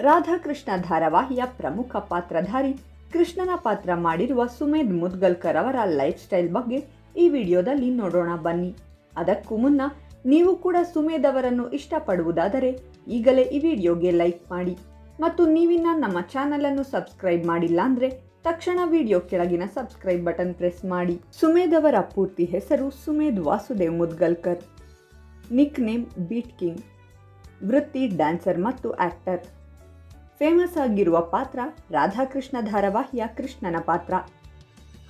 ರಾಧಾಕೃಷ್ಣ ಧಾರಾವಾಹಿಯ ಪ್ರಮುಖ ಪಾತ್ರಧಾರಿ ಕೃಷ್ಣನ ಪಾತ್ರ ಮಾಡಿರುವ ಸುಮೇಧ್ ಮುದ್ಗಲ್ಕರ್ ಅವರ ಲೈಫ್ ಸ್ಟೈಲ್ ಬಗ್ಗೆ ಈ ವಿಡಿಯೋದಲ್ಲಿ ನೋಡೋಣ ಬನ್ನಿ. ಅದಕ್ಕೂ ಮುನ್ನ ನೀವು ಕೂಡ ಸುಮೇಧ್ ಅವರನ್ನು ಇಷ್ಟಪಡುವುದಾದರೆ ಈಗಲೇ ಈ ವಿಡಿಯೋಗೆ ಲೈಕ್ ಮಾಡಿ ಮತ್ತು ನೀವಿನ್ನ ನಮ್ಮ ಚಾನಲ್ ಅನ್ನು ಸಬ್ಸ್ಕ್ರೈಬ್ ಮಾಡಿಲ್ಲ ಅಂದ್ರೆ ತಕ್ಷಣ ವಿಡಿಯೋ ಕೆಳಗಿನ ಸಬ್ಸ್ಕ್ರೈಬ್ ಬಟನ್ ಪ್ರೆಸ್ ಮಾಡಿ. ಸುಮೇಧ್ ಅವರ ಪೂರ್ತಿ ಹೆಸರು Sumedh Vasudev Mudgalkar. Nick name beat king. ವೃತ್ತಿ ಡ್ಯಾನ್ಸರ್ ಮತ್ತು ಆಕ್ಟರ್. ಫೇಮಸ್ ಆಗಿರುವ ಪಾತ್ರ ರಾಧಾಕೃಷ್ಣ ಧಾರಾವಾಹಿಯ ಕೃಷ್ಣನ ಪಾತ್ರ.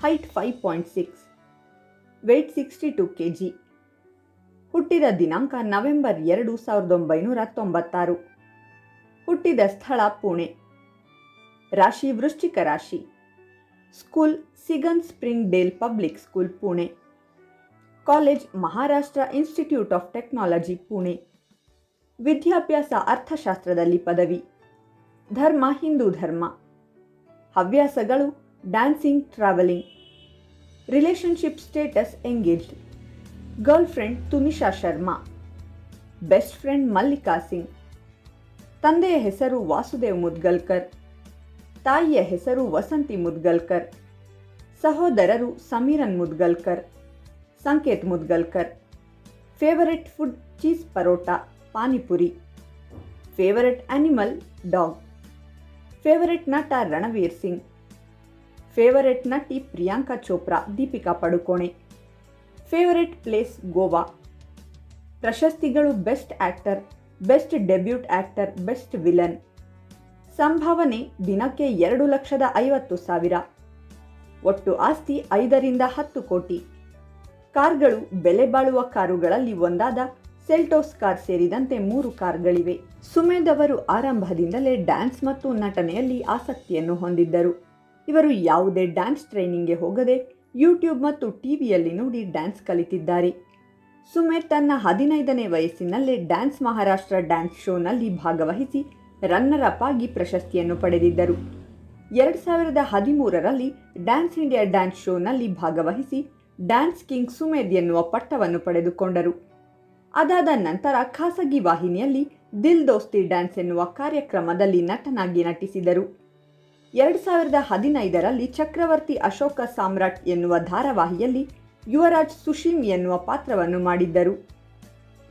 Height 5.6, weight 62 kg. ಹುಟ್ಟಿದ ದಿನಾಂಕ ನವೆಂಬರ್ 2, 1996. ಹುಟ್ಟಿದ ಸ್ಥಳ ಪುಣೆ. ರಾಶಿ ವೃಶ್ಚಿಕ ರಾಶಿ. ಸ್ಕೂಲ್ ಸಿಗನ್ Springdale Public School Pune. College Maharashtra Institute of Technology Pune. ವಿದ್ಯಾಭ್ಯಾಸ ಅರ್ಥಶಾಸ್ತ್ರದಲ್ಲಿ ಪದವಿ. ಧರ್ಮ ಹಿಂದೂ ಧರ್ಮ. ಹವ್ಯಾಸಗಳು dancing, travelling. Relationship status engaged. Girlfriend Tunisha Sharma. Best friend Mallika Singh. ತಂದೆಯ ಹೆಸರು ವಾಸುದೇವ್ ಮುದ್ಗಲ್ಕರ್. ತಾಯಿಯ ಹೆಸರು ವಸಂತಿ ಮುದ್ಗಲ್ಕರ್. ಸಹೋದರರು Sameeran Mudgalkar, Sanket Mudgalkar. Favourite food cheese paratha, panipuri. Favourite animal dog. Favourite ನಟ ರಣವೀರ್ ಸಿಂಗ್. ಫೇವರೆಟ್ ನಟಿ ಪ್ರಿಯಾಂಕಾ ಚೋಪ್ರಾ, ದೀಪಿಕಾ ಪಡುಕೋಣೆ. Favourite place Goa. ಪ್ರಶಸ್ತಿಗಳು best actor, best debut actor, best villain. ಸಂಭಾವನೆ ದಿನಕ್ಕೆ 2,50,000. ಒಟ್ಟು ಆಸ್ತಿ 5 ರಿಂದ 10 ಕೋಟಿ. ಕಾರ್ಗಳು ಬೆಲೆ ಬಾಳುವ ಕಾರುಗಳಲ್ಲಿ ಒಂದಾದ ಸೆಲ್ಟೋಸ್ ಕಾರ್ ಸೇರಿದಂತೆ 3 ಕಾರ್ಗಳಿವೆ. ಸುಮೇಧ್ ಅವರು ಆರಂಭದಿಂದಲೇ ಡ್ಯಾನ್ಸ್ ಮತ್ತು ನಟನೆಯಲ್ಲಿ ಆಸಕ್ತಿಯನ್ನು ಹೊಂದಿದ್ದರು. ಇವರು ಯಾವುದೇ ಡ್ಯಾನ್ಸ್ ಟ್ರೈನಿಂಗ್ಗೆ ಹೋಗದೆ ಯೂಟ್ಯೂಬ್ ಮತ್ತು ಟಿವಿಯಲ್ಲಿ ನೋಡಿ ಡ್ಯಾನ್ಸ್ ಕಲಿತಿದ್ದಾರೆ. ಸುಮೇಧ್ ತನ್ನ 15ನೇ ವಯಸ್ಸಿನಲ್ಲೇ ಡ್ಯಾನ್ಸ್ ಮಹಾರಾಷ್ಟ್ರ ಡ್ಯಾನ್ಸ್ ಶೋನಲ್ಲಿ ಭಾಗವಹಿಸಿ ರನ್ನರ್ ಅಪ್ ಆಗಿ ಪ್ರಶಸ್ತಿಯನ್ನು ಪಡೆದಿದ್ದರು. 2013ರಲ್ಲಿ ಡ್ಯಾನ್ಸ್ ಇಂಡಿಯಾ ಡ್ಯಾನ್ಸ್ ಶೋನಲ್ಲಿ ಭಾಗವಹಿಸಿ ಡ್ಯಾನ್ಸ್ ಕಿಂಗ್ ಸುಮೇಧ್ ಎನ್ನುವ ಪಟ್ಟವನ್ನು ಪಡೆದುಕೊಂಡರು. ಅದಾದ ನಂತರ ಖಾಸಗಿ ವಾಹಿನಿಯಲ್ಲಿ ದಿಲ್ ದೋಸ್ತಿ ಡ್ಯಾನ್ಸ್ ಎನ್ನುವ ಕಾರ್ಯಕ್ರಮದಲ್ಲಿ ನಟನಾಗಿ ನಟಿಸಿದರು. 2015ರಲ್ಲಿ ಚಕ್ರವರ್ತಿ ಅಶೋಕ ಸಾಮ್ರಾಟ್ ಎನ್ನುವ ಧಾರಾವಾಹಿಯಲ್ಲಿ ಯುವರಾಜ್ ಸುಶೀಮ್ ಎನ್ನುವ ಪಾತ್ರವನ್ನು ಮಾಡಿದ್ದರು.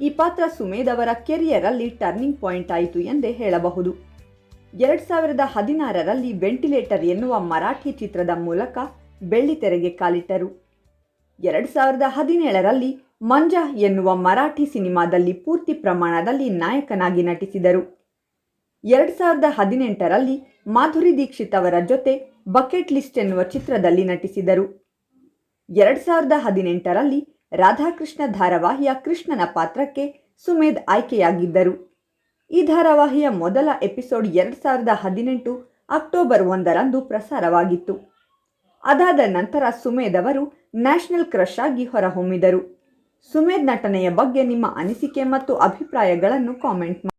ಈ ಪಾತ್ರ ಸುಮೇಧ್ ಅವರ ಕೆರಿಯರಲ್ಲಿ ಟರ್ನಿಂಗ್ ಪಾಯಿಂಟ್ ಆಯಿತು ಎಂದೇ ಹೇಳಬಹುದು. 2016ರಲ್ಲಿ ವೆಂಟಿಲೇಟರ್ ಎನ್ನುವ ಮರಾಠಿ ಚಿತ್ರದ ಮೂಲಕ ಬೆಳ್ಳಿತೆರೆಗೆ ಕಾಲಿಟ್ಟರು. 2017ರಲ್ಲಿ ಮಂಜಾ ಎನ್ನುವ ಮರಾಠಿ ಸಿನಿಮಾದಲ್ಲಿ ಪೂರ್ತಿ ಪ್ರಮಾಣದಲ್ಲಿ ನಾಯಕನಾಗಿ ನಟಿಸಿದರು. 2018ರಲ್ಲಿ ಮಾಧುರಿ ದೀಕ್ಷಿತ್ ಅವರ ಜೊತೆ ಬಕೆಟ್ ಲಿಸ್ಟ್ ಎನ್ನುವ ಚಿತ್ರದಲ್ಲಿ ನಟಿಸಿದರು. 2018ರಲ್ಲಿ ರಾಧಾಕೃಷ್ಣ ಧಾರಾವಾಹಿಯ ಕೃಷ್ಣನ ಪಾತ್ರಕ್ಕೆ ಸುಮೇಧ್ ಆಯ್ಕೆಯಾಗಿದ್ದರು. ಈ ಧಾರಾವಾಹಿಯ ಮೊದಲ ಎಪಿಸೋಡ್ 2018 ಅಕ್ಟೋಬರ್ 1ರಂದು ಪ್ರಸಾರವಾಗಿತ್ತು. ಅದಾದ ನಂತರ ಸುಮೇಧ್ ಅವರು ನ್ಯಾಷನಲ್ ಕ್ರಶ್ ಆಗಿ ಹೊರಹೊಮ್ಮಿದರು. ಸುಮೇಧ್ ನಟನೆಯ ಬಗ್ಗೆ ನಿಮ್ಮ ಅನಿಸಿಕೆ ಮತ್ತು ಅಭಿಪ್ರಾಯಗಳನ್ನು ಕಾಮೆಂಟ್ ಮಾಡಿ.